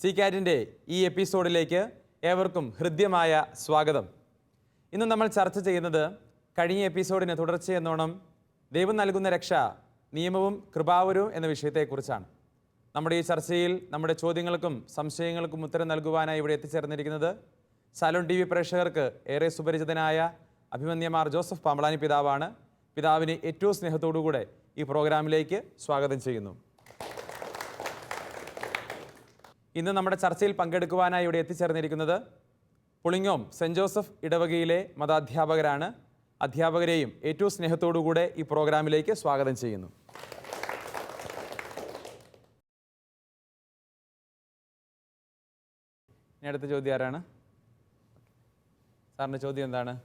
C കാറ്റിൻ്റെ ഈ എപ്പിസോഡിലേക്ക് ഏവർക്കും ഹൃദ്യമായ സ്വാഗതം. ഇന്ന് നമ്മൾ ചർച്ച ചെയ്യുന്നത് കഴിഞ്ഞ എപ്പിസോഡിന് തുടർച്ചയെന്നോണം ദൈവം നൽകുന്ന രക്ഷ നിയമവും കൃപാവരവും എന്ന വിഷയത്തെക്കുറിച്ചാണ്. നമ്മുടെ ഈ ചർച്ചയിൽ നമ്മുടെ ചോദ്യങ്ങൾക്കും സംശയങ്ങൾക്കും ഉത്തരം നൽകുവാനായി ഇവിടെ എത്തിച്ചേർന്നിരിക്കുന്നത് സാലോൺ TV പ്രേക്ഷകർക്ക് ഏറെ സുപരിചിതനായ അഭിമന്യമാർ ജോസഫ് പാമ്പളാനി പിതാവാണ്. പിതാവിനെ ഏറ്റവും സ്നേഹത്തോടുകൂടെ ഈ പ്രോഗ്രാമിലേക്ക് സ്വാഗതം ചെയ്യുന്നു. ഇന്ന് നമ്മുടെ ചർച്ചയിൽ പങ്കെടുക്കുവാനായി ഇവിടെ എത്തിച്ചേർന്നിരിക്കുന്നത് പുളിങ്ങോം സെൻറ് ജോസഫ് ഇടവകയിലെ മതാധ്യാപകരാണ്. അധ്യാപകരെയും ഏറ്റവും സ്നേഹത്തോടുകൂടെ ഈ പ്രോഗ്രാമിലേക്ക് സ്വാഗതം ചെയ്യുന്നു. ഇനി അടുത്ത ചോദ്യം ആരാണ്? സാറിൻ്റെ ചോദ്യം എന്താണ്?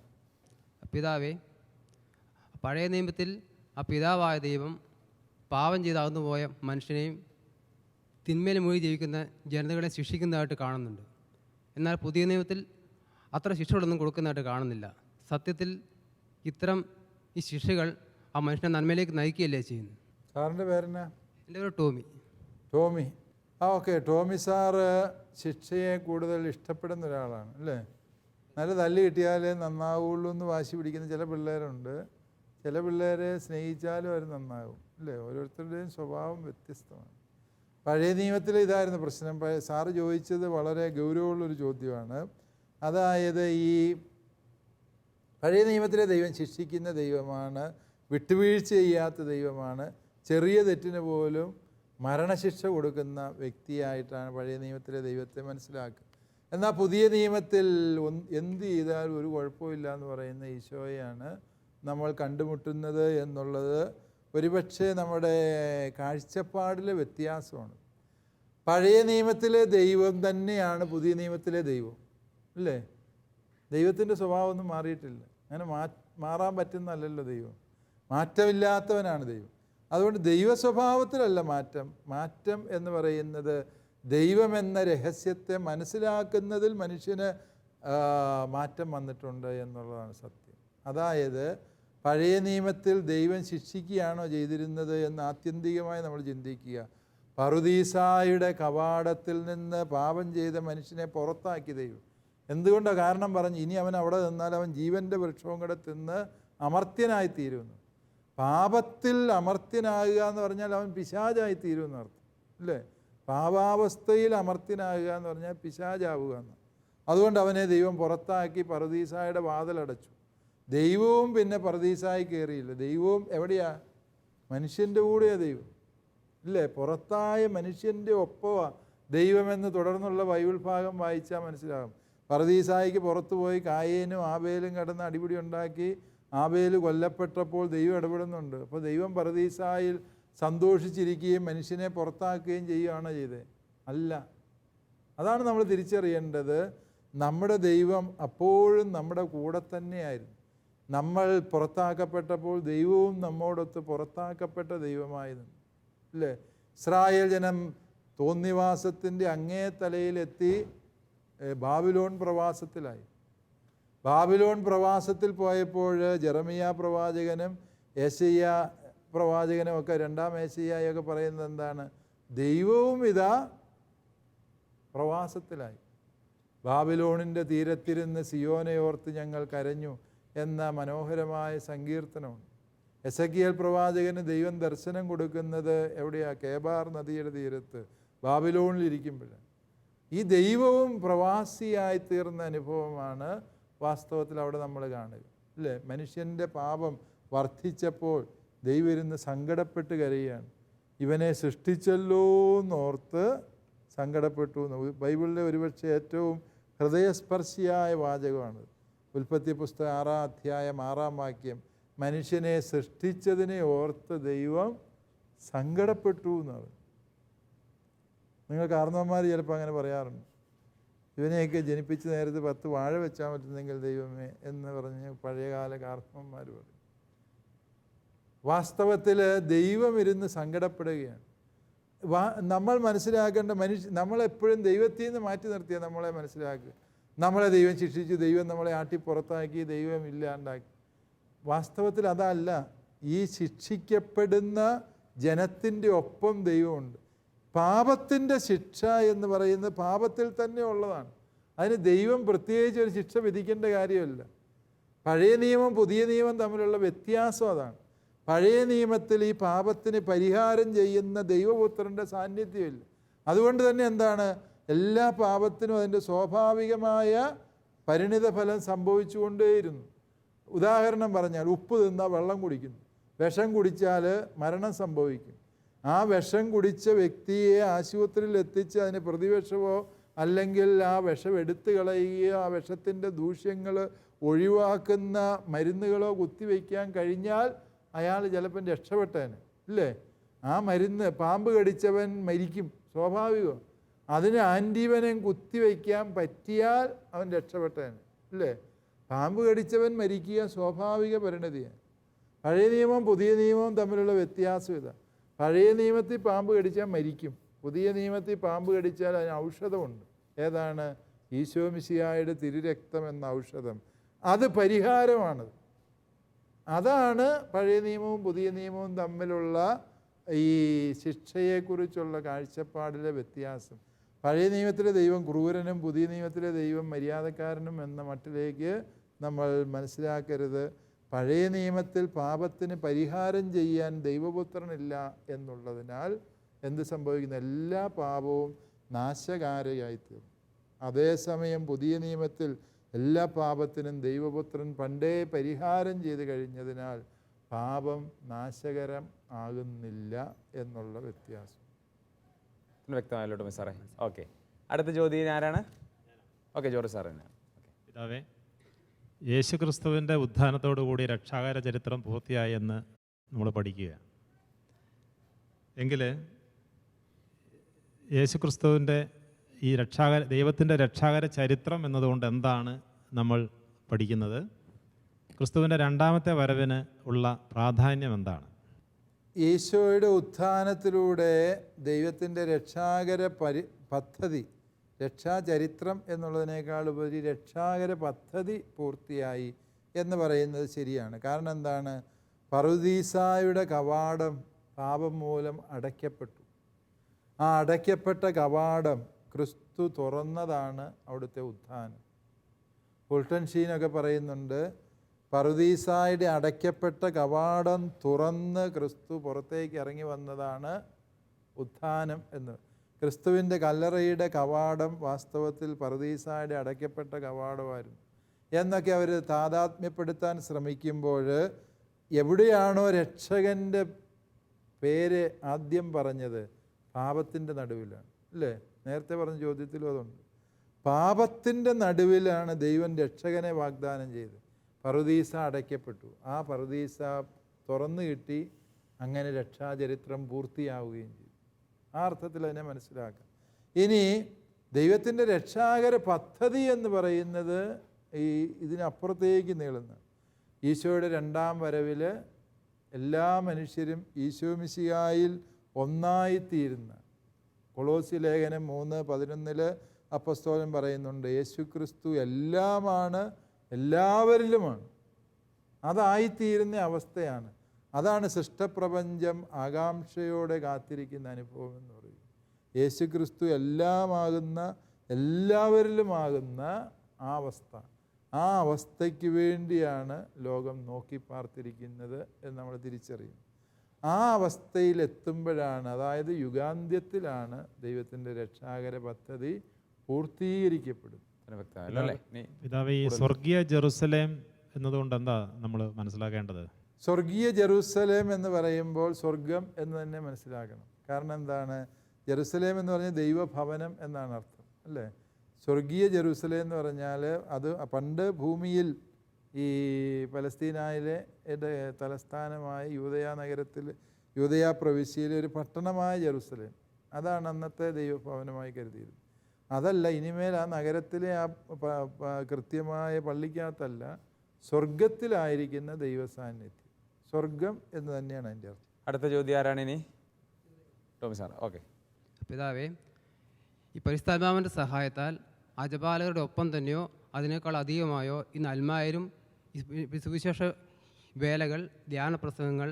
പിതാവേ, പഴയ നിയമത്തിൽ ആ പിതാവായ ദൈവം പാപം ചെയ്ത് പോയ മനുഷ്യനെയും തിന്മയിൽ മൂഴി ജീവിക്കുന്ന ജനതകളെ ശിക്ഷിക്കുന്നതായിട്ട് കാണുന്നുണ്ട്. എന്നാൽ പുതിയ നിയമത്തിൽ അത്ര ശിക്ഷകളൊന്നും കൊടുക്കുന്നതായിട്ട് കാണുന്നില്ല. സത്യത്തിൽ ഇത്തരം ഈ ശിക്ഷകൾ ആ മനുഷ്യനെ നന്മയിലേക്ക് നയിക്കുകയല്ലേ ചെയ്യുന്നത്? സാറിൻ്റെ പേരെന്നാ? എൻ്റെ പേര് ടോമി. ടോമി. ഓക്കെ. ടോമി സാറ് ശിക്ഷയെ കൂടുതൽ ഇഷ്ടപ്പെടുന്ന ഒരാളാണ് അല്ലേ? നല്ല തല്ല് കിട്ടിയാലേ നന്നാവുള്ളൂ എന്ന് വാശി പിടിക്കുന്ന ചില പിള്ളേരുണ്ട്. ചില പിള്ളേരെ സ്നേഹിച്ചാലും അവർ നന്നാവും അല്ലേ? ഓരോരുത്തരുടെയും സ്വഭാവം വ്യത്യസ്തമാണ്. പഴയ നിയമത്തിൽ ഇതായിരുന്നു പ്രശ്നം. സാറ് ചോദിച്ചത് വളരെ ഗൗരവമുള്ളൊരു ചോദ്യമാണ്. അതായത് ഈ പഴയ നിയമത്തിലെ ദൈവം ശിക്ഷിക്കുന്ന ദൈവമാണ്, വിട്ടുവീഴ്ച ചെയ്യാത്ത ദൈവമാണ്, ചെറിയ തെറ്റിന് പോലും മരണശിക്ഷ കൊടുക്കുന്ന വ്യക്തിയായിട്ടാണ് പഴയ നിയമത്തിലെ ദൈവത്തെ മനസ്സിലാക്കുക. എന്നാൽ പുതിയ നിയമത്തിൽ എന്ത് ചെയ്താലും ഒരു കുഴപ്പമില്ല എന്ന് പറയുന്ന ഈശോയാണ് നമ്മൾ കണ്ടുമുട്ടുന്നത് എന്നുള്ളത് ഒരുപക്ഷെ നമ്മുടെ കാഴ്ചപ്പാടിലെ വ്യത്യാസമാണ്. പഴയ നിയമത്തിലെ ദൈവം തന്നെയാണ് പുതിയ നിയമത്തിലെ ദൈവം അല്ലേ? ദൈവത്തിൻ്റെ സ്വഭാവമൊന്നും മാറിയിട്ടില്ല. അങ്ങനെ മാറാൻ പറ്റുന്നതല്ലല്ലോ ദൈവം. മാറ്റമില്ലാത്തവനാണ് ദൈവം. അതുകൊണ്ട് ദൈവ സ്വഭാവത്തിലല്ല മാറ്റം. മാറ്റം എന്ന് പറയുന്നത് ദൈവമെന്ന രഹസ്യത്തെ മനസ്സിലാക്കുന്നതിൽ മനുഷ്യന് മാറ്റം വന്നിട്ടുണ്ട് എന്നുള്ളതാണ് സത്യം. അതായത് പഴയ നിയമത്തിൽ ദൈവം ശിക്ഷിക്കുകയാണോ ചെയ്തിരുന്നത് എന്ന് ആത്യന്തികമായി നമ്മൾ ചിന്തിക്കുക. പറുദീസായുടെ കവാടത്തിൽ നിന്ന് പാപം ചെയ്ത മനുഷ്യനെ പുറത്താക്കി ദൈവം. എന്തുകൊണ്ടാണ്? കാരണം പറഞ്ഞ് ഇനി അവൻ അവിടെ നിന്നാൽ അവൻ ജീവൻ്റെ വൃക്ഷവും കൂടെ തിന്ന് അമർത്യനായിത്തീരുമെന്ന്. പാപത്തിൽ അമർത്യനാകുക എന്ന് പറഞ്ഞാൽ അവൻ പിശാചായി തീരുമെന്ന് അർത്ഥം അല്ലേ? പാപാവസ്ഥയിൽ അമർത്യനാകുക എന്ന് പറഞ്ഞാൽ പിശാചാവുക എന്ന്. അതുകൊണ്ട് അവനെ ദൈവം പുറത്താക്കി പറുദീസായുടെ വാതിലടച്ചു. ദൈവവും പിന്നെ പറുദീസായി കയറിയില്ല. ദൈവവും എവിടെയാ? മനുഷ്യൻ്റെ കൂടെയാണ് ദൈവം ഇല്ലേ? പുറത്തായ മനുഷ്യൻ്റെ ഒപ്പമാണ് ദൈവമെന്ന് തുടർന്നുള്ള ബൈബിൾ ഭാഗം വായിച്ചാൽ മനസ്സിലാകും. പറുദീസായിക്ക് പുറത്തു പോയി കായേനും ആബേലും കിടന്ന് അടിപിടി ഉണ്ടാക്കി ആബേൽ കൊല്ലപ്പെട്ടപ്പോൾ ദൈവം ഇടപെടുന്നുണ്ട്. അപ്പോൾ ദൈവം പറുദീസായിൽ സന്തോഷിച്ചിരിക്കുകയും മനുഷ്യനെ പുറത്താക്കുകയും ചെയ്യുകയാണ് ചെയ്തത്? അല്ല. അതാണ് നമ്മൾ തിരിച്ചറിയേണ്ടത്. നമ്മുടെ ദൈവം അപ്പോഴും നമ്മുടെ കൂടെ തന്നെയായിരുന്നു. നമ്മൾ പുറത്താക്കപ്പെട്ടപ്പോൾ ദൈവവും നമ്മോടൊത്ത് പുറത്താക്കപ്പെട്ട ദൈവമായിരുന്നു അല്ലേ? ഇസ്രായേൽ ജനം തോന്നിവാസത്തിൻ്റെ അങ്ങേ തലയിലെത്തി ബാബിലോൺ പ്രവാസത്തിലായി. ബാബിലോൺ പ്രവാസത്തിൽ പോയപ്പോൾ ജെറമിയ പ്രവാചകനും യെശയ്യ പ്രവാചകനും ഒക്കെ, രണ്ടാം യെശയ്യയൊക്കെ പറയുന്നത് എന്താണ്? ദൈവവും ഇതാ പ്രവാസത്തിലായി. ബാബിലോണിൻ്റെ തീരത്തിരുന്ന് സിയോനെ ഓർത്ത് ഞങ്ങൾ കരഞ്ഞു എന്ന മനോഹരമായ സങ്കീർത്തനമുണ്ട്. എസെക്കിയേൽ പ്രവാചകന് ദൈവം ദർശനം കൊടുക്കുന്നത് എവിടെയാണ്? കേബാർ നദിയുടെ തീരത്ത് ബാബിലോണിലിരിക്കുമ്പോഴാണ്. ഈ ദൈവവും പ്രവാസിയായി തീർന്ന അനുഭവമാണ് വാസ്തവത്തിൽ അവിടെ നമ്മൾ കാണുക അല്ലേ? മനുഷ്യൻ്റെ പാപം വർദ്ധിച്ചപ്പോൾ ദൈവം ഇരുന്ന് സങ്കടപ്പെട്ട് കരയുകയാണ്. ഇവനെ സൃഷ്ടിച്ചല്ലോ എന്നോർത്ത് സങ്കടപ്പെട്ടു എന്ന്. ബൈബിളിലെ ഒരുപക്ഷെ ഏറ്റവും ഹൃദയസ്പർശിയായ വാചകമാണ്. ഉൽപ്പത്തി പുസ്തകം 6-ാം അധ്യായം 6-ാം വാക്യം, മനുഷ്യനെ സൃഷ്ടിച്ചതിനെ ഓർത്ത് ദൈവം സങ്കടപ്പെട്ടു എന്നാണ്. നിങ്ങൾ കാരണവന്മാർ ചിലപ്പോൾ അങ്ങനെ പറയാറുണ്ട്. ഇവനെയൊക്കെ ജനിപ്പിച്ച നേരത്ത് 10 വാഴ വെച്ചാൽ പറ്റുന്നെങ്കിൽ ദൈവമേ എന്ന് പറഞ്ഞ് പഴയകാല കാരണവന്മാർ പറയും. വാസ്തവത്തിൽ ദൈവം ഇരുന്ന് സങ്കടപ്പെടുകയാണ്. നമ്മൾ മനസ്സിലാക്കേണ്ട നമ്മളെപ്പോഴും ദൈവത്തിൽ നിന്ന് മാറ്റി നിർത്തിയാൽ നമ്മളെ മനസ്സിലാക്കുക. നമ്മളെ ദൈവം ശിക്ഷിച്ചു, ദൈവം നമ്മളെ ആട്ടി പുറത്താക്കി, ദൈവം ഇല്ലാണ്ടാക്കി. വാസ്തവത്തിൽ അതല്ല. ഈ ശിക്ഷിക്കപ്പെടുന്ന ജനത്തിൻ്റെ ഒപ്പം ദൈവമുണ്ട്. പാപത്തിൻ്റെ ശിക്ഷ എന്ന് പറയുന്നത് പാപത്തിൽ തന്നെ ഉള്ളതാണ്. അതിന് ദൈവം പ്രത്യേകിച്ച് ഒരു ശിക്ഷ വിധിക്കേണ്ട കാര്യമില്ല. പഴയ നിയമം പുതിയ നിയമം തമ്മിലുള്ള വ്യത്യാസം അതാണ്. പഴയ നിയമത്തിൽ ഈ പാപത്തിന് പരിഹാരം ചെയ്യുന്ന ദൈവപുത്രൻ്റെ സാന്നിധ്യമില്ല. അതുകൊണ്ട് തന്നെ എന്താണ്, എല്ലാ പാപത്തിനും അതിൻ്റെ സ്വാഭാവികമായ പരിണിത ഫലം സംഭവിച്ചുകൊണ്ടേയിരുന്നു. ഉദാഹരണം പറഞ്ഞാൽ, ഉപ്പ് തിന്നാൽ വെള്ളം കുടിക്കുന്നു, വിഷം കുടിച്ചാൽ മരണം സംഭവിക്കും. ആ വിഷം കുടിച്ച വ്യക്തിയെ ആശുപത്രിയിൽ എത്തിച്ച് അതിന് പ്രതിവിഷമോ അല്ലെങ്കിൽ ആ വിഷം എടുത്തു കളയുകയോ ആ വിഷത്തിൻ്റെ ദൂഷ്യങ്ങൾ ഒഴിവാക്കുന്ന മരുന്നുകളോ കുത്തിവെക്കാൻ കഴിഞ്ഞാൽ അയാൾ ചിലപ്പം രക്ഷപ്പെട്ടേനെ, ഇല്ലേ? ആ മരുന്ന്, പാമ്പ് കടിച്ചവൻ മരിക്കും, സ്വാഭാവികം. അതിന് ആൻറ്റിവനം കുത്തിവെക്കാൻ പറ്റിയാൽ അവൻ രക്ഷപ്പെട്ടേനെ, ഇല്ലേ? പാമ്പ് കടിച്ചവൻ മരിക്കുക സ്വാഭാവിക പരിണതിയാണ്. പഴയ നിയമവും പുതിയ നിയമവും തമ്മിലുള്ള വ്യത്യാസം ഇതാണ്. പഴയ നിയമത്തിൽ പാമ്പ് കടിച്ചാൽ മരിക്കും, പുതിയ നിയമത്തിൽ പാമ്പ് കടിച്ചാൽ അതിന് ഔഷധമുണ്ട്. ഏതാണ്? ഈശോ മിശിഹായുടെ തിരുരക്തം എന്ന ഔഷധം. അത് പരിഹാരമാണത്. അതാണ് പഴയ നിയമവും പുതിയ നിയമവും തമ്മിലുള്ള ഈ ശിക്ഷയെക്കുറിച്ചുള്ള കാഴ്ചപ്പാടിലെ വ്യത്യാസം. പഴയ നിയമത്തിലെ ദൈവം ക്രൂരനും പുതിയ നിയമത്തിലെ ദൈവം മര്യാദക്കാരനും എന്ന മട്ടിലേക്ക് നമ്മൾ മനസ്സിലാക്കരുത്. പഴയ നിയമത്തിൽ പാപത്തിന് പരിഹാരം ചെയ്യാൻ ദൈവപുത്രനില്ല എന്നുള്ളതിനാൽ എന്ത് സംഭവിക്കുന്നു? എല്ലാ പാപവും നാശകാരിയായിത്തീർന്നു. അതേസമയം പുതിയ നിയമത്തിൽ എല്ലാ പാപത്തിനും ദൈവപുത്രൻ പണ്ടേ പരിഹാരം ചെയ്ത് കഴിഞ്ഞതിനാൽ പാപം നാശകരം ആകുന്നില്ല എന്നുള്ള വ്യത്യാസം. വ്യക്തമായല്ലോ സാറേ. ഓക്കെ, അടുത്ത ചോദ്യം ആരാണ്? ഓക്കെ, ജോർജ് സാർ തന്നെ. പിതാവേ, യേശുക്രിസ്തുവിൻ്റെ ഉത്ഥാനത്തോടുകൂടി രക്ഷാകര ചരിത്രം പൂർത്തിയായി എന്ന് നമ്മൾ പഠിക്കുക. എങ്കിൽ യേശുക്രിസ്തുവിൻ്റെ ഈ ദൈവത്തിൻ്റെ രക്ഷാകര ചരിത്രം എന്നതുകൊണ്ട് എന്താണ് നമ്മൾ പഠിക്കുന്നത്? ക്രിസ്തുവിൻ്റെ രണ്ടാമത്തെ വരവിന് ഉള്ള പ്രാധാന്യം എന്താണ്? ഈശോയുടെ ഉത്ഥാനത്തിലൂടെ ദൈവത്തിൻ്റെ രക്ഷാകര പദ്ധതി, രക്ഷാചരിത്രം എന്നുള്ളതിനേക്കാൾ ഉപരി രക്ഷാകര പദ്ധതി പൂർത്തിയായി എന്ന് പറയുന്നത് ശരിയാണ്. കാരണം എന്താണ്? പറുദീസായുടെ കവാടം പാപം മൂലം അടയ്ക്കപ്പെട്ടു. ആ അടയ്ക്കപ്പെട്ട കവാടം ക്രിസ്തു തുറന്നതാണ് അവിടുത്തെ ഉത്ഥാനം. ഫുൾട്ടൻ ഷീനൊക്കെ പറയുന്നുണ്ട്, പറുദീസായുടെ അടയ്ക്കപ്പെട്ട കവാടം തുറന്ന് ക്രിസ്തു പുറത്തേക്ക് ഇറങ്ങി വന്നതാണ് ഉത്ഥാനം എന്ന്. ക്രിസ്തുവിൻ്റെ കല്ലറയുടെ കവാടം വാസ്തവത്തിൽ പറുദീസായുടെ അടയ്ക്കപ്പെട്ട കവാടമായിരുന്നു എന്നൊക്കെ അവർ താതാത്മ്യപ്പെടുത്താൻ ശ്രമിക്കുമ്പോൾ എവിടെയാണോ രക്ഷകൻ്റെ പേര് ആദ്യം പറഞ്ഞത്? പാപത്തിൻ്റെ നടുവിലാണ്, അല്ലേ? നേരത്തെ പറഞ്ഞ ചോദ്യത്തിലും അതുണ്ട്. പാപത്തിൻ്റെ നടുവിലാണ് ദൈവം രക്ഷകനെ വാഗ്ദാനം ചെയ്തത്. പറുദീസ അടയ്ക്കപ്പെട്ടു, ആ പറുദീസ തുറന്നു കിട്ടി, അങ്ങനെ രക്ഷാചരിത്രം പൂർത്തിയാവുകയും ചെയ്തു. ആ അർത്ഥത്തിൽ അതിനെ മനസ്സിലാക്കാം. ഇനി ദൈവത്തിൻ്റെ രക്ഷാകര പദ്ധതി എന്ന് പറയുന്നത് ഇതിനപ്പുറത്തേക്ക് നീളുന്നു. ഈശോയുടെ രണ്ടാം വരവിൽ എല്ലാ മനുഷ്യരും ഈശോ മിശിഹായിൽ ഒന്നായിത്തീരുന്ന, കൊളോസി ലേഖനം 3:11 അപ്പസ്തോലൻ പറയുന്നുണ്ട്, യേശുക്രിസ്തു എല്ലാമാണ്, എല്ലാവരിലുമാണ്. അതായിത്തീരുന്ന അവസ്ഥയാണ്. അതാണ് സൃഷ്ടപ്രപഞ്ചം ആകാംക്ഷയോടെ കാത്തിരിക്കുന്ന അനുഭവം എന്ന് പറയും. യേശുക്രിസ്തു എല്ലാമാകുന്ന, എല്ലാവരിലുമാകുന്ന ആ അവസ്ഥ, ആ അവസ്ഥയ്ക്ക് വേണ്ടിയാണ് ലോകം നോക്കി പാർത്തിരിക്കുന്നത് എന്ന് നമ്മൾ തിരിച്ചറിയും. ആ അവസ്ഥയിലെത്തുമ്പോഴാണ്, അതായത് യുഗാന്ത്യത്തിലാണ് ദൈവത്തിൻ്റെ രക്ഷാകര പദ്ധതി പൂർത്തീകരിക്കപ്പെടും. പിതാവേ, ഈ സ്വർഗീയ ജെറുസലേം എന്നതുകൊണ്ട് എന്താ നമ്മൾ മനസ്സിലാക്കേണ്ടത്? സ്വർഗീയ ജെറുസലേം എന്ന് പറയുമ്പോൾ സ്വർഗം എന്ന് തന്നെ മനസ്സിലാക്കണം. കാരണം എന്താണ്? ജെറുസലേം എന്ന് പറഞ്ഞാൽ ദൈവഭവനം എന്നാണ് അർത്ഥം, അല്ലേ? സ്വർഗീയ ജെറുസലേം എന്ന് പറഞ്ഞാൽ അത് പണ്ട് ഭൂമിയിൽ ഈ പലസ്തീനായിലെ തലസ്ഥാനമായ യൂദയ നഗരത്തിൽ, യൂദയ പ്രവിശ്യയിലെ ഒരു പട്ടണമായ ജെറുസലേം, അതാണ് അന്നത്തെ ദൈവഭവനമായി കരുതിയിരുന്നത്. അതല്ല, ഇനിമേൽ ആ നഗരത്തിലെ ആ കൃത്യമായ പള്ളിക്കകത്തല്ല, സ്വർഗത്തിലായിരിക്കുന്ന ദൈവസാന്നിധ്യം, സ്വർഗം എന്ന് തന്നെയാണ് അതിൻ്റെ അർത്ഥം. അടുത്ത ചോദ്യം ആരാണ് ഇനി? ടോമി സാർ. ഓക്കെ. പിതാവേ, ഈ പരിശുദ്ധാത്മാവിൻ്റെ സഹായത്താൽ അജപാലകരുടെ ഒപ്പം തന്നെയോ അതിനേക്കാൾ അധികമായോ ഇന്ന് അൽമായരും സുവിശേഷ വേലകൾ, ധ്യാന പ്രസംഗങ്ങൾ,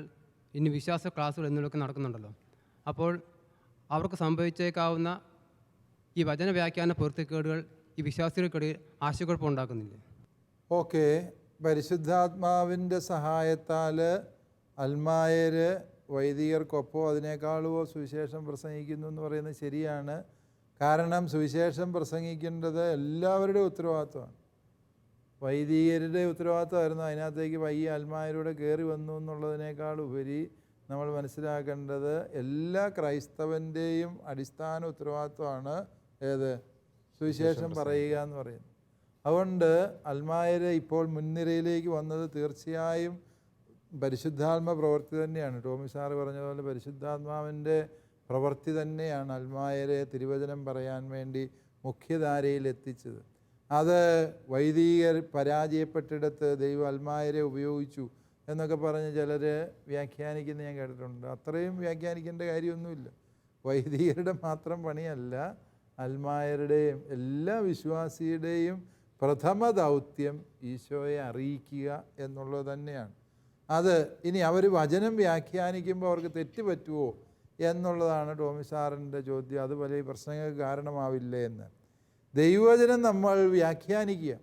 ഇനി വിശ്വാസ ക്ലാസ്സുകൾ എന്നിവയൊക്കെ നടക്കുന്നുണ്ടല്ലോ. അപ്പോൾ അവർക്ക് സംഭവിച്ചേക്കാവുന്ന ഈ വചന വ്യാഖ്യാന പൊരുത്തക്കേടുകൾ ഈ വിശ്വാസികൾക്കിടയിൽ ആശയക്കുഴപ്പമുണ്ടാക്കുന്നില്ല. ഓക്കെ, പരിശുദ്ധാത്മാവിൻ്റെ സഹായത്താൽ അൽമായർ വൈദികർക്കൊപ്പോ അതിനേക്കാളുമോ സുവിശേഷം പ്രസംഗിക്കുന്നു എന്ന് പറയുന്നത് ശരിയാണ്. കാരണം സുവിശേഷം പ്രസംഗിക്കേണ്ടത് എല്ലാവരുടെയും ഉത്തരവാദിത്വമാണ്. വൈദികരുടെ ഉത്തരവാദിത്വമായിരുന്നു. അതിനകത്തേക്ക് വയ്യ അൽമായരുടെ കയറി വന്നു എന്നുള്ളതിനേക്കാൾ ഉപരി നമ്മൾ മനസ്സിലാക്കേണ്ടത് എല്ലാ ക്രൈസ്തവൻ്റെയും അടിസ്ഥാന ഉത്തരവാദിത്വമാണ് ഏത്? സുവിശേഷം പറയുക എന്ന് പറയുന്നത്. അതുകൊണ്ട് അൽമായർ ഇപ്പോൾ മുൻനിരയിലേക്ക് വന്നത് തീർച്ചയായും പരിശുദ്ധാത്മ പ്രവൃത്തി തന്നെയാണ്. ടോമി സാറ് പറഞ്ഞതുപോലെ പരിശുദ്ധാത്മാവിൻ്റെ പ്രവൃത്തി തന്നെയാണ് അൽമായരെ തിരുവചനം പറയാൻ വേണ്ടി മുഖ്യധാരയിൽ എത്തിച്ചത്. അത് വൈദികർ പരാജയപ്പെട്ടിടത്ത് ദൈവം അൽമായരെ ഉപയോഗിച്ചു എന്നൊക്കെ പറഞ്ഞ് ചിലർ വ്യാഖ്യാനിക്കുന്ന ഞാൻ കേട്ടിട്ടുണ്ട്. അത്രയും വ്യാഖ്യാനിക്കേണ്ട കാര്യമൊന്നുമില്ല. വൈദികരുടെ മാത്രം പണിയല്ല, അൽമായരുടെയും എല്ലാ വിശ്വാസിയുടെയും പ്രഥമ ദൗത്യം ഈശോയെ അറിയിക്കുക എന്നുള്ളത് തന്നെയാണ്. അത് ഇനി അവർ വചനം വ്യാഖ്യാനിക്കുമ്പോൾ അവർക്ക് തെറ്റ് പറ്റുമോ എന്നുള്ളതാണ് ടോമി സാറിൻ്റെ ചോദ്യം. അത് വലിയ പ്രശ്നങ്ങൾക്ക് കാരണമാവില്ലേ എന്ന്. ദൈവവചനം നമ്മൾ വ്യാഖ്യാനിക്കുക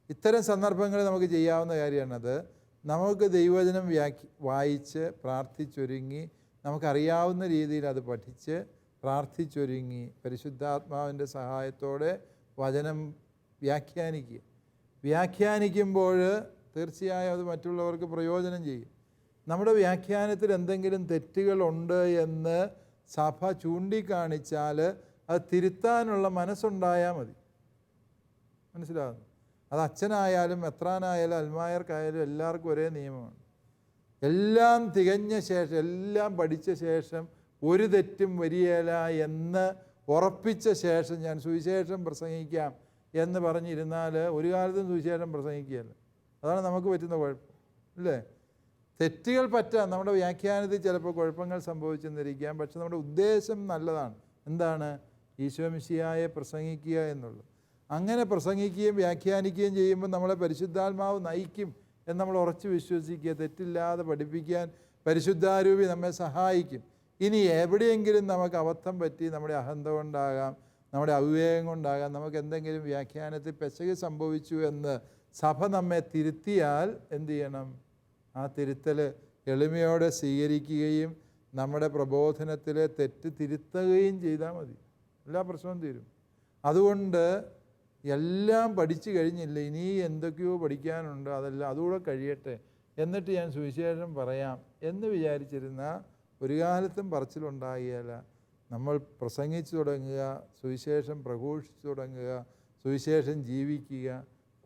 ഇത്തരം സന്ദർഭങ്ങളിൽ നമുക്ക് ചെയ്യാവുന്ന കാര്യമാണത്. നമുക്ക് ദൈവവചനം വായിച്ച് പ്രാർത്ഥിച്ചൊരുങ്ങി നമുക്കറിയാവുന്ന രീതിയിൽ അത് പഠിച്ച് പ്രാർത്ഥിച്ചൊരുങ്ങി പരിശുദ്ധാത്മാവിൻ്റെ സഹായത്തോടെ വചനം വ്യാഖ്യാനിക്കുക. വ്യാഖ്യാനിക്കുമ്പോൾ തീർച്ചയായും അത് മറ്റുള്ളവർക്ക് പ്രയോജനം ചെയ്യും. നമ്മുടെ വ്യാഖ്യാനത്തിൽ എന്തെങ്കിലും തെറ്റുകളുണ്ട് എന്ന് സഭ ചൂണ്ടിക്കാണിച്ചാൽ അത് തിരുത്താനുള്ള മനസ്സുണ്ടായാൽ മതി. മനസ്സിലാകുന്നു? അത് അച്ഛനായാലും മെത്രാനായാലും അൽമായർക്കായാലും എല്ലാവർക്കും ഒരേ നിയമമാണ്. എല്ലാം തികഞ്ഞ ശേഷം, എല്ലാം പഠിച്ച ശേഷം ഒരു തെറ്റും വരികയില്ല എന്ന് ഉറപ്പിച്ച ശേഷം ഞാൻ സുവിശേഷം പ്രസംഗിക്കാം എന്ന് പറഞ്ഞിരുന്നാൽ ഒരു കാലത്തും സുവിശേഷം പ്രസംഗിക്കുകയല്ല. അതാണ് നമുക്ക് പറ്റുന്ന കുഴപ്പം, അല്ലേ? തെറ്റുകൾ പറ്റാം, നമ്മുടെ വ്യാഖ്യാനത്തിൽ ചിലപ്പോൾ കുഴപ്പങ്ങൾ സംഭവിച്ചെന്നിരിക്കാം. പക്ഷെ നമ്മുടെ ഉദ്ദേശം നല്ലതാണ്. എന്താണ്? ഈശോ മിശിഹായെ പ്രസംഗിക്കുക എന്നുള്ളത്. അങ്ങനെ പ്രസംഗിക്കുകയും വ്യാഖ്യാനിക്കുകയും ചെയ്യുമ്പോൾ നമ്മളെ പരിശുദ്ധാത്മാവ് നയിക്കും എന്ന് നമ്മൾ ഉറച്ചു വിശ്വസിക്കുക. തെറ്റില്ലാതെ പഠിപ്പിക്കാൻ പരിശുദ്ധാരൂപി നമ്മെ സഹായിക്കും. ഇനി എവിടെയെങ്കിലും നമുക്ക് അബദ്ധം പറ്റി, നമ്മുടെ അഹന്ത കൊണ്ടാകാം, നമ്മുടെ അവിവേകം കൊണ്ടാകാം, നമുക്ക് എന്തെങ്കിലും വ്യാഖ്യാനത്തിൽ പെശക് സംഭവിച്ചു എന്ന് സഭ നമ്മെ തിരുത്തിയാൽ എന്തു ചെയ്യണം? ആ തിരുത്തൽ എളിമയോടെ സ്വീകരിക്കുകയും നമ്മുടെ പ്രബോധനത്തിൽ തെറ്റ് തിരുത്തുകയും ചെയ്താൽ മതി. എല്ലാ പ്രശ്നവും തീരും. അതുകൊണ്ട് എല്ലാം പഠിച്ചു കഴിഞ്ഞില്ല, ഇനി എന്തൊക്കെയോ പഠിക്കാനുണ്ട്, അതെല്ലാം അതുകൂടെ കഴിയട്ടെ എന്നിട്ട് ഞാൻ സുവിശേഷം പറയാം എന്ന് വിചാരിച്ചിരുന്ന ഒരു കാലത്തും പറച്ചിലുണ്ടാകുകയില്ല. നമ്മൾ പ്രസംഗിച്ചു തുടങ്ങുക, സുവിശേഷം പ്രഘോഷിച്ചു തുടങ്ങുക, സുവിശേഷം ജീവിക്കുക.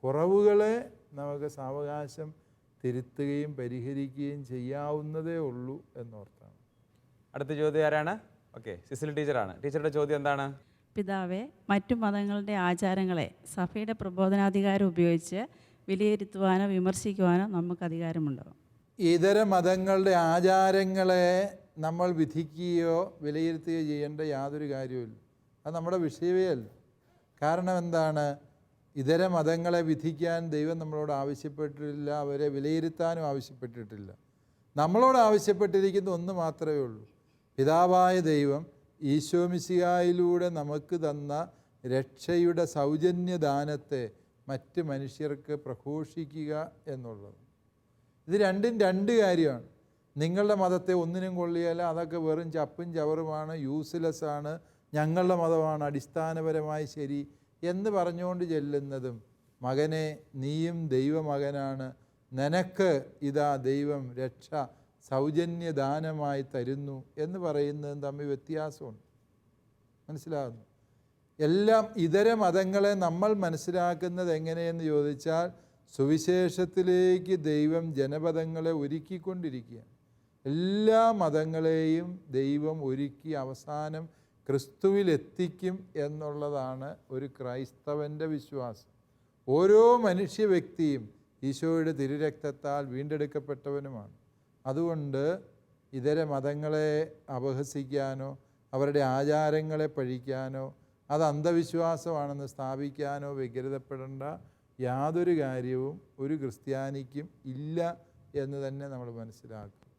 കുറവുകളെ നമുക്ക് സാവകാശം തിരുത്തുകയും പരിഹരിക്കുകയും ചെയ്യാവുന്നതേ ഉള്ളൂ എന്നോർത്താണ്. അടുത്ത ചോദ്യം ആരാണ്? ഓക്കെ, സിസിൽ ടീച്ചറാണ്. ടീച്ചറുടെ ചോദ്യം എന്താണ്? പിതാവേ, മറ്റു മതങ്ങളുടെ ആചാരങ്ങളെ സഭയുടെ പ്രബോധനാധികാരം ഉപയോഗിച്ച് വിലയിരുത്തുവാനോ വിമർശിക്കുവാനോ നമുക്ക് അധികാരമുണ്ടോ? ഇതര മതങ്ങളുടെ ആചാരങ്ങളെ നമ്മൾ വിധിക്കുകയോ വിലയിരുത്തുകയോ ചെയ്യേണ്ട യാതൊരു കാര്യവുമില്ല. അത് നമ്മുടെ വിഷയമേ അല്ല. കാരണം എന്താണ്? ഇതര മതങ്ങളെ വിധിക്കാൻ ദൈവം നമ്മളോട് ആവശ്യപ്പെട്ടിട്ടില്ല, അവരെ വിലയിരുത്താനും ആവശ്യപ്പെട്ടിട്ടില്ല. നമ്മളോട് ആവശ്യപ്പെട്ടിരിക്കുന്ന ഒന്ന് മാത്രമേ ഉള്ളൂ. പിതാവായ ദൈവം ഈശോ മിശിഹായിലൂടെ നമുക്ക് തന്ന രക്ഷയുടെ സൗജന്യദാനത്തെ മറ്റ് മനുഷ്യർക്ക് പ്രഘോഷിക്കുക എന്നുള്ളത്. ഇത് രണ്ടും രണ്ട് കാര്യമാണ്. നിങ്ങളുടെ മതത്തെ ഒന്നിനും കൊള്ളിയല്ല, അതൊക്കെ വെറും ചപ്പും ചവറുമാണ്, യൂസ്ലെസ് ആണ്, ഞങ്ങളുടെ മതമാണ് അടിസ്ഥാനപരമായി ശരി എന്ന് പറഞ്ഞുകൊണ്ട് ചെല്ലുന്നതും, മകനെ നീയും ദൈവമകനാണ്, നിനക്ക് ഇതാ ദൈവം രക്ഷ സൗജന്യദാനമായി തരുന്നു എന്ന് പറയുന്നതും തമ്മിൽ വ്യത്യാസമുണ്ട്. മനസ്സിലാകുന്നു? എല്ലാം ഇതര മതങ്ങളെ നമ്മൾ മനസ്സിലാക്കുന്നത് എങ്ങനെയെന്ന് ചോദിച്ചാൽ, സുവിശേഷത്തിലേക്ക് ദൈവം ജനപദങ്ങളെ ഒരുക്കിക്കൊണ്ടിരിക്കുകയാണ്. എല്ലാ മതങ്ങളെയും ദൈവം ഒരുക്കി അവസാനം ക്രിസ്തുവിലെത്തിക്കും എന്നുള്ളതാണ് ഒരു ക്രൈസ്തവൻ്റെ വിശ്വാസം. ഓരോ മനുഷ്യ വ്യക്തിയും ഈശോയുടെ തിരുരക്തത്താൽ വീണ്ടെടുക്കപ്പെട്ടവനുമാണ്. അതുകൊണ്ട് ഇതര മതങ്ങളെ അപഹസിക്കാനോ അവരുടെ ആചാരങ്ങളെ പഴിക്കാനോ അത് അന്ധവിശ്വാസമാണെന്ന് സ്ഥാപിക്കാനോ വ്യഗ്രതപ്പെടേണ്ട യാതൊരു കാര്യവും ഒരു ക്രിസ്ത്യാനിക്കും ഇല്ല എന്ന് തന്നെ നമ്മൾ മനസ്സിലാക്കും.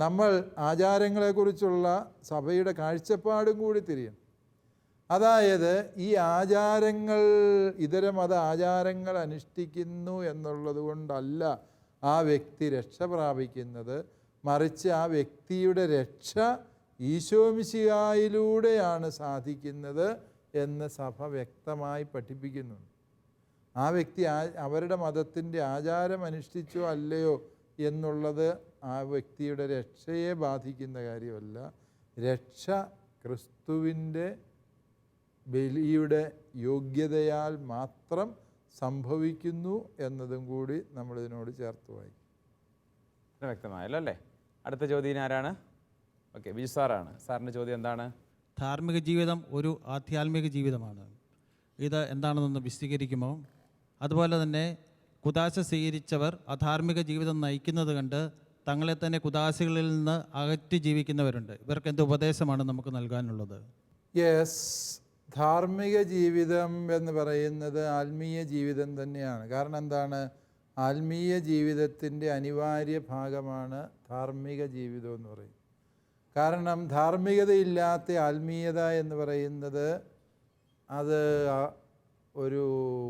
നമ്മൾ ആചാരങ്ങളെക്കുറിച്ചുള്ള സഭയുടെ കാഴ്ചപ്പാടും കൂടി തിരിയണം. അതായത് ഈ ആചാരങ്ങൾ ഇതര മത ആചാരങ്ങൾ അനുഷ്ഠിക്കുന്നു എന്നുള്ളത് കൊണ്ടല്ല ആ വ്യക്തി രക്ഷ പ്രാപിക്കുന്നത്, മറിച്ച് ആ വ്യക്തിയുടെ രക്ഷ ഈശോമിശിഹായിലൂടെയാണ് സാധിക്കുന്നത് എന്ന് സഭ വ്യക്തമായി പഠിപ്പിക്കുന്നുണ്ട്. ആ വ്യക്തി അവരുടെ മതത്തിൻ്റെ ആചാരം അനുഷ്ഠിച്ചോ അല്ലയോ എന്നുള്ളത് ആ വ്യക്തിയുടെ രക്ഷയെ ബാധിക്കുന്ന കാര്യമല്ല. രക്ഷ ക്രിസ്തുവിൻ്റെ ബലിയുടെ യോഗ്യതയാൽ മാത്രം സംഭവിക്കുന്നു എന്നതും കൂടി നമ്മളിതിനോട് ചേർത്ത് വായിക്കും. വ്യക്തമായല്ലോ അല്ലേ? അടുത്ത ചോദ്യം ആരാണ്? ഓക്കെ, ബിജു സാറാണ്. സാറിൻ്റെ ചോദ്യം എന്താണ്? ധാർമ്മിക ജീവിതം ഒരു ആധ്യാത്മിക ജീവിതമാണ്. ഇത് എന്താണെന്നൊന്ന് വിശദീകരിക്കുമോ? അതുപോലെ തന്നെ കുദാശ സ്വീകരിച്ചവർ അധാർമിക ജീവിതം നയിക്കുന്നത് കണ്ട് തങ്ങളെ തന്നെ കുദാശകളിൽ നിന്ന് അകറ്റി ജീവിക്കുന്നവരുണ്ട്. ഇവർക്ക് എന്ത് ഉപദേശമാണ് നമുക്ക് നൽകാനുള്ളത്? യെസ്, ധാർമ്മിക ജീവിതം എന്ന് പറയുന്നത് ആത്മീയ ജീവിതം തന്നെയാണ്. കാരണം എന്താണ്? ആത്മീയ ജീവിതത്തിൻ്റെ അനിവാര്യ ഭാഗമാണ് ധാർമ്മിക ജീവിതം എന്ന് പറയുന്നത്. കാരണം ധാർമ്മികതയില്ലാത്ത ആത്മീയത എന്ന് പറയുന്നത് അത് ഒരു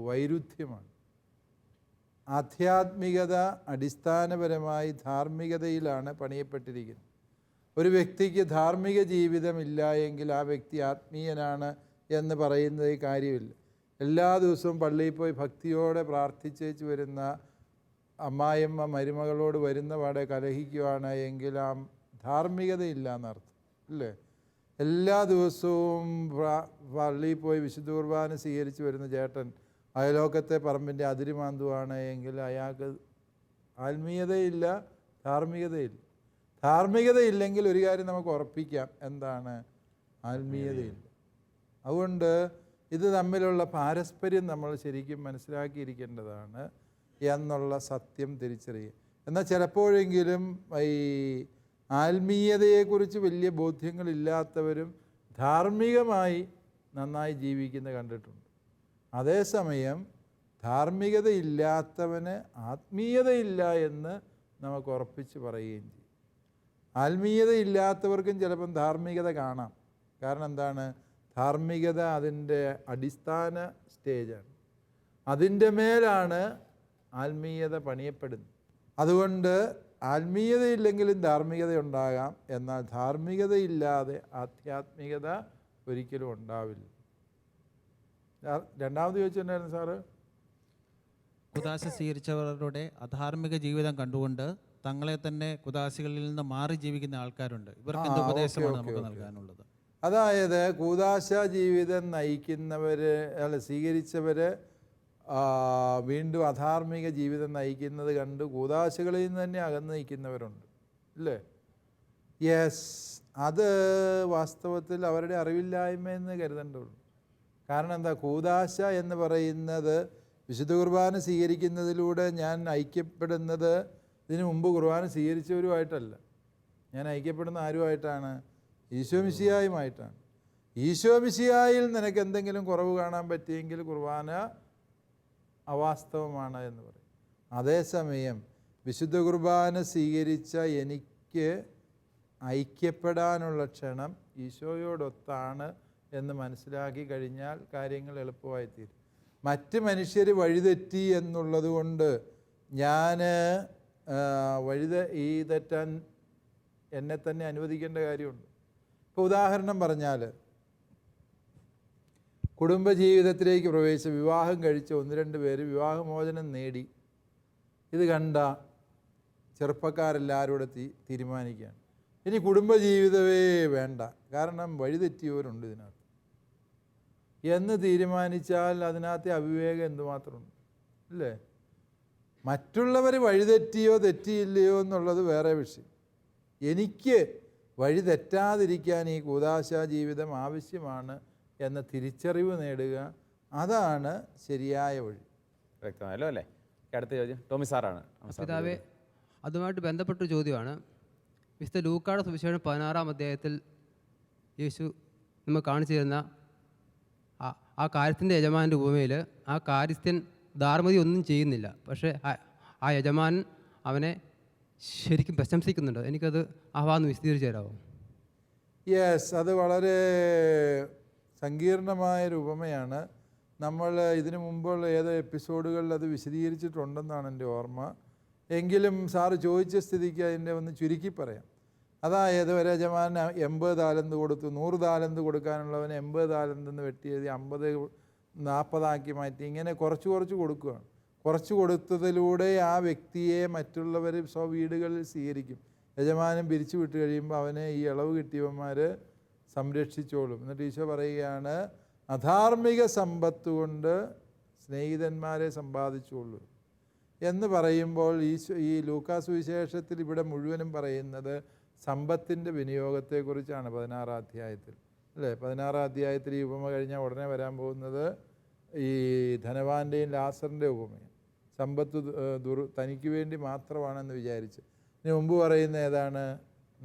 വൈരുദ്ധ്യമാണ്. ആധ്യാത്മികത അടിസ്ഥാനപരമായി ധാർമ്മികതയിലാണ് പണിയപ്പെട്ടിരിക്കുന്നത്. ഒരു വ്യക്തിക്ക് ധാർമ്മിക ജീവിതമില്ല എങ്കിൽ ആ വ്യക്തി ആത്മീയനാണ് എന്ന് പറയുന്നത് കാര്യമില്ല. എല്ലാ ദിവസവും പള്ളിയിൽ പോയി ഭക്തിയോടെ പ്രാർത്ഥിച്ചേച്ച് വരുന്ന അമ്മായിയമ്മ മരുമകളോട് വരുന്ന പാടെ കലഹിക്കുകയാണ് എങ്കിൽ ആ ധാർമ്മികതയില്ല എന്നർത്ഥം, അല്ലേ? എല്ലാ ദിവസവും പള്ളിയിൽ പോയി വിശുദ്ധ കുർബാന സ്വീകരിച്ച് വരുന്ന ചേട്ടൻ അയലോക്കത്തെ പറമ്പിൻ്റെ അതിരുമാന്തുവാണ് എങ്കിൽ അയാൾക്ക് ആത്മീയതയില്ല, ധാർമ്മികതയില്ല. ധാർമ്മികതയില്ലെങ്കിൽ ഒരു കാര്യം നമുക്ക് ഉറപ്പിക്കാം, എന്താണ്? ആത്മീയതയില്ല. അതുകൊണ്ട് ഇത് തമ്മിലുള്ള പാരസ്പര്യം നമ്മൾ ശരിക്കും മനസ്സിലാക്കിയിരിക്കേണ്ടതാണ് എന്നുള്ള സത്യം തിരിച്ചറിയുക. എന്നാൽ ചിലപ്പോഴെങ്കിലും ഈ ആത്മീയതയെക്കുറിച്ച് വലിയ ബോധ്യങ്ങളില്ലാത്തവരും ധാർമ്മികമായി നന്നായി ജീവിക്കുന്ന കണ്ടിട്ടുണ്ട്. അതേസമയം ധാർമ്മികതയില്ലാത്തവന് ആത്മീയതയില്ല എന്ന് നമുക്ക് ഉറപ്പിച്ച് പറയുകയും ചെയ്യും. ആത്മീയതയില്ലാത്തവർക്കും ചിലപ്പം ധാർമ്മികത കാണാം. കാരണം എന്താണ്? ധാർമ്മികത അതിൻ്റെ അടിസ്ഥാന സ്റ്റേജാണ്. അതിൻ്റെ മേലാണ് ആത്മീയത പണിയപ്പെടുന്നത്. അതുകൊണ്ട് ആത്മീയതയില്ലെങ്കിലും ധാർമ്മികത ഉണ്ടാകാം, എന്നാൽ ധാർമ്മികതയില്ലാതെ ആധ്യാത്മികത ഒരിക്കലും ഉണ്ടാവില്ല. രണ്ടാമത് ചോദിച്ചിട്ടുണ്ടായിരുന്നു സാറ്. കുദാശ സ്വീകരിച്ചവരുടെ അധാർമിക ജീവിതം കണ്ടുകൊണ്ട് തങ്ങളെ തന്നെ കുദാശകളിൽ നിന്ന് മാറി ജീവിക്കുന്ന ആൾക്കാരുണ്ട്. ഇവർക്ക് എന്ത് ഉപദേശമാണ് നമുക്ക് നൽകാനുള്ളത്? അതായത് കൂദാശ ജീവിതം നയിക്കുന്നവർ സ്വീകരിച്ചവർ വീണ്ടും അധാർമിക ജീവിതം നയിക്കുന്നത് കണ്ട് കൂദാശകളിൽ നിന്ന് തന്നെ അകന്ന് നയിക്കുന്നവരുണ്ട്, അല്ലേ? യെസ്, അത് വാസ്തവത്തിൽ അവരുടെ അറിവില്ലായ്മയെന്ന് കരുതേണ്ടതുള്ളൂ. കാരണം എന്താ? കൂദാശ എന്ന് പറയുന്നത് വിശുദ്ധ കുർബാന സ്വീകരിക്കുന്നതിലൂടെ ഞാൻ ഐക്യപ്പെടുന്നത് ഇതിനു മുമ്പ് കുർബാന സ്വീകരിച്ചവരുമായിട്ടല്ല. ഞാൻ ഐക്യപ്പെടുന്ന ആരുമായിട്ടാണ്? ഈശോമിശിഹായുമായിട്ടാണ്. ഈശോമിശിഹായിൽ നിനക്ക് എന്തെങ്കിലും കുറവ് കാണാൻ പറ്റിയെങ്കിൽ കുർബാന അവാസ്തവമാണ് എന്ന് പറയും. അതേസമയം വിശുദ്ധ കുർബാന സ്വീകരിച്ച എനിക്ക് ഐക്യപ്പെടാനുള്ള ക്ഷണം ഈശോയോടൊത്താണ് എന്ന് മനസ്സിലാക്കി കഴിഞ്ഞാൽ കാര്യങ്ങൾ എളുപ്പമായിത്തീരും. മറ്റ് മനുഷ്യർ വഴിതെറ്റി എന്നുള്ളത് കൊണ്ട് ഞാൻ തെറ്റാൻ എന്നെ തന്നെ അനുവദിക്കേണ്ട കാര്യമുണ്ട്. ഇപ്പോൾ ഉദാഹരണം പറഞ്ഞാൽ, കുടുംബജീവിതത്തിലേക്ക് പ്രവേശിച്ച് വിവാഹം കഴിച്ച 1-2 പേര് വിവാഹമോചനം നേടി. ഇത് കണ്ട ചെറുപ്പക്കാരെല്ലാവരും കൂടെ തീരുമാനിക്കുകയാണ് ഇനി കുടുംബജീവിതമേ വേണ്ട, കാരണം വഴിതെറ്റിയവരുണ്ട് ഇതിനകത്ത് എന്ന് തീരുമാനിച്ചാൽ അതിനകത്തെ അവിവേകം എന്തുമാത്രമുണ്ട്, അല്ലേ? മറ്റുള്ളവർ വഴിതെറ്റിയോ തെറ്റിയില്ലയോ എന്നുള്ളത് വേറെ വിഷയം. എനിക്ക് വഴി തെറ്റാതിരിക്കാൻ ഈ കൂദാശ ജീവിതം ആവശ്യമാണ് എന്ന തിരിച്ചറിവ് നേടുക, അതാണ് ശരിയായ വഴി. വ്യക്തമായല്ലോ അല്ലേ? അടുത്ത ചോദ്യം ടോമി സാറാണ്. പിതാവേ, അതുമായിട്ട് ബന്ധപ്പെട്ടൊരു ചോദ്യമാണ്. വിശുദ്ധ ലൂക്കായുടെ സുവിശേഷം 16-ാം അധ്യായത്തിൽ യേശു നമ്മൾ കാണിച്ചു തരുന്ന ആ കാര്യത്തിൻ്റെ യജമാനൻ്റെ ഉപമയിൽ ആ കാര്യസ്ഥൻ ധാർമ്മികത ഒന്നും ചെയ്യുന്നില്ല. പക്ഷേ ആ യജമാനൻ അവനെ ശരിക്കും പ്രശംസിക്കുന്നുണ്ട്. എനിക്കത് ആവാന്ന് വിശദീകരിച്ച് തരാമോ? യെസ്, അത് വളരെ സങ്കീർണമായൊരു ഉപമയാണ്. നമ്മൾ ഇതിനു മുമ്പുള്ള ഏതോ എപ്പിസോഡുകളിൽ അത് വിശദീകരിച്ചിട്ടുണ്ടെന്നാണ് എൻ്റെ ഓർമ്മ. എങ്കിലും സാറ് ചോദിച്ച സ്ഥിതിക്ക് അതിൻ്റെ ഒന്ന് ചുരുക്കി പറയാം. അതായത് ഒരു യജമാനൻ 80 താലന്ത് കൊടുത്തു. 100 താലന്ത് കൊടുക്കാനുള്ളവന് 80 താലന്തെന്ന് വെട്ടിയെഴുതി 50 40 മാറ്റി, ഇങ്ങനെ കുറച്ച് കൊടുക്കുകയാണ്. കുറച്ച് കൊടുത്തതിലൂടെ ആ വ്യക്തിയെ മറ്റുള്ളവർ സ്വവീടുകളിൽ സ്വീകരിക്കും. യജമാനൻ പിരിച്ചു വിട്ട് കഴിയുമ്പോൾ അവനെ ഈ ഇളവ് കിട്ടിയവന്മാർ സംരക്ഷിച്ചോളും. എന്നിട്ട് ഈശോ പറയുകയാണ്, അധാർമിക സമ്പത്ത് കൊണ്ട് സ്നേഹിതന്മാരെ സമ്പാദിച്ചോളൂ എന്ന് പറയുമ്പോൾ ഈ ലൂക്കാസ് വിശേഷത്തിൽ ഇവിടെ മുഴുവനും പറയുന്നത് സമ്പത്തിൻ്റെ വിനിയോഗത്തെക്കുറിച്ചാണ്. 16 അധ്യായത്തിൽ അല്ലേ? 16 അധ്യായത്തിൽ ഈ ഉപമ കഴിഞ്ഞാൽ ഉടനെ വരാൻ പോകുന്നത് ഈ ധനവാന്റെയും ലാസറിൻ്റെ ഉപമയാണ്. സമ്പത്ത് തനിക്ക് വേണ്ടി മാത്രമാണെന്ന് വിചാരിച്ച്. ഇതിന് മുമ്പ് പറയുന്ന ഏതാണ്?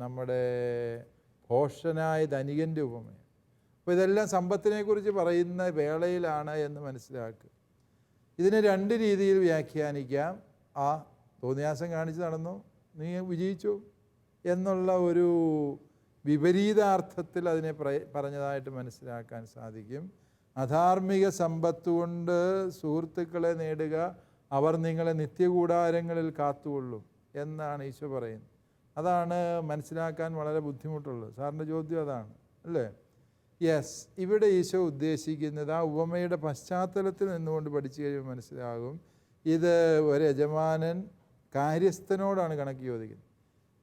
നമ്മുടെ ഭോഷനായ ധനികൻ്റെ ഉപമയാണ്. അപ്പോൾ ഇതെല്ലാം സമ്പത്തിനെക്കുറിച്ച് പറയുന്ന വേളയിലാണ് എന്ന് മനസ്സിലാക്കുക. ഇതിനെ 2 രീതിയിൽ വ്യാഖ്യാനിക്കാം. ആ തോന്നിയാസം കാണിച്ച് നടന്നു, നീ വിജയിച്ചു എന്നുള്ള ഒരു വിപരീതാർത്ഥത്തിൽ അതിനെ പറഞ്ഞതായിട്ട് മനസ്സിലാക്കാൻ സാധിക്കും. അധാർമിക സമ്പത്ത് കൊണ്ട് സുഹൃത്തുക്കളെ നേടുക, അവർ നിങ്ങളെ നിത്യകൂടാരങ്ങളിൽ കാത്തുകൊള്ളും എന്നാണ് ഈശോ പറയുന്നത്. അതാണ് മനസ്സിലാക്കാൻ വളരെ ബുദ്ധിമുട്ടുള്ളത്. സാറിൻ്റെ ചോദ്യം അതാണ് അല്ലേ? യെസ്, ഇവിടെ ഈശോ ഉദ്ദേശിക്കുന്നത് ആ ഉപമയുടെ പശ്ചാത്തലത്തിൽ നിന്നുകൊണ്ട് പഠിച്ചു കഴിയുമ്പോൾ മനസ്സിലാകും, ഇത് ഒരു യജമാനൻ കാര്യസ്ഥനോടാണ് കണക്ക് ചോദിക്കുന്നത്.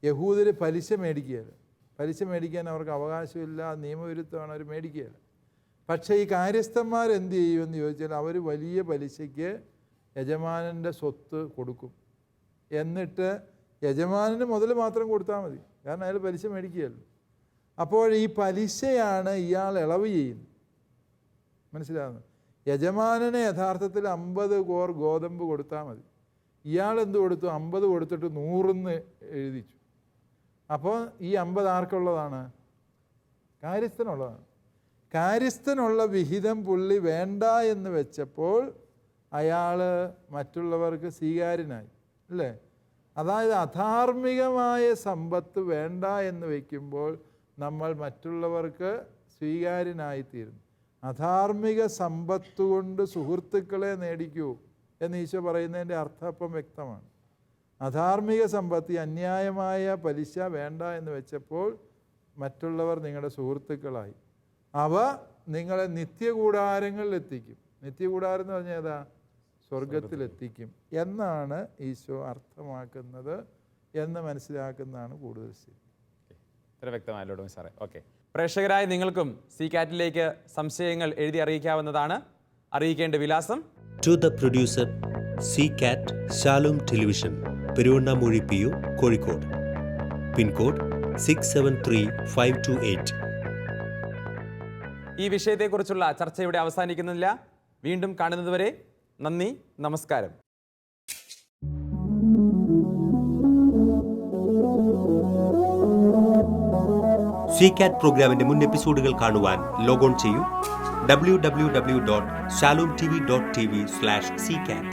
യഹൂദർ പലിശ മേടിക്കുകയില്ല. പലിശ മേടിക്കാൻ അവർക്ക് അവകാശമില്ല, നിയമവിരുദ്ധമാണ്, അവർ മേടിക്കുകയില്ല. പക്ഷേ ഈ കാര്യസ്ഥന്മാർ എന്ത് ചെയ്യുമെന്ന് ചോദിച്ചാൽ അവർ വലിയ പലിശയ്ക്ക് യജമാനൻ്റെ സ്വത്ത് കൊടുക്കും. എന്നിട്ട് യജമാനന് മുതൽ മാത്രം കൊടുത്താൽ മതി, കാരണം അയാൾ പലിശ മേടിക്കുകയല്ലോ. അപ്പോൾ ഈ പലിശയാണ് ഇയാൾ ഇളവ് ചെയ്യുന്നത്. മനസ്സിലാകുന്നു? യജമാനനെ യഥാർത്ഥത്തിൽ 50 കോർ ഗോതമ്പ് കൊടുത്താൽ മതി. ഇയാൾ എന്ത് കൊടുത്തു? 50 കൊടുത്തിട്ട് 100 എഴുതിച്ചു. അപ്പോൾ ഈ 50 ആർക്കുള്ളതാണ്? കാര്യസ്ഥനുള്ളതാണ്. കാര്യസ്ഥനുള്ള വിഹിതം പുള്ളി വേണ്ട എന്ന് വെച്ചപ്പോൾ അയാൾ മറ്റുള്ളവർക്ക് സ്വീകാര്യനായി അല്ലേ? അതായത് അധാർമികമായ സമ്പത്ത് വേണ്ട എന്ന് വയ്ക്കുമ്പോൾ നമ്മൾ മറ്റുള്ളവർക്ക് സ്വീകാര്യനായിത്തീരുന്നു. അധാർമിക സമ്പത്ത് കൊണ്ട് സുഹൃത്തുക്കളെ നേടിക്കൂ എന്ന് ഈശോ പറയുന്നതിൻ്റെ അർത്ഥം അപ്പം വ്യക്തമാണ്. അധാർമിക സമ്പത്ത്, അന്യായമായ പലിശ വേണ്ട എന്ന് വെച്ചപ്പോൾ മറ്റുള്ളവർ നിങ്ങളുടെ സുഹൃത്തുക്കളായി. അവ നിങ്ങളെ നിത്യകൂടാരങ്ങളിലെത്തിക്കും. നിത്യകൂടാരം എന്ന് പറഞ്ഞാൽ ഏതാ? സ്വർഗത്തിലെത്തിക്കും എന്നാണ് ഈശോ അർത്ഥമാക്കുന്നത് എന്ന് മനസ്സിലാക്കുന്നതാണ് കൂടുതൽ ശരി. ഇത്ര വ്യക്തമായല്ലോ സാറേ. ഓക്കെ, പ്രേക്ഷകരായ നിങ്ങൾക്കും CCAT-ലേക്ക് സംശയങ്ങൾ എഴുതി അറിയിക്കാവുന്നതാണ്. അറിയിക്കേണ്ട വിലാസം: To the producer, CCAT, Shalom Television, Peruvannamuzhi PO, Kozhikode. Pincode 673528. ഈ വിഷയത്തെക്കുറിച്ചുള്ള ചർച്ച ഇവിടെ അവസാനിക്കുന്നില്ല. വീണ്ടും കാണുന്നതുവരെ നന്ദി, നമസ്കാരം. CCAT പ്രോഗ്രാമിന്റെ മുൻ എപ്പിസോഡുകൾ കാണുവാൻ ലോഗോൺ ചെയ്യൂ www.shalomtv.tv/ccat.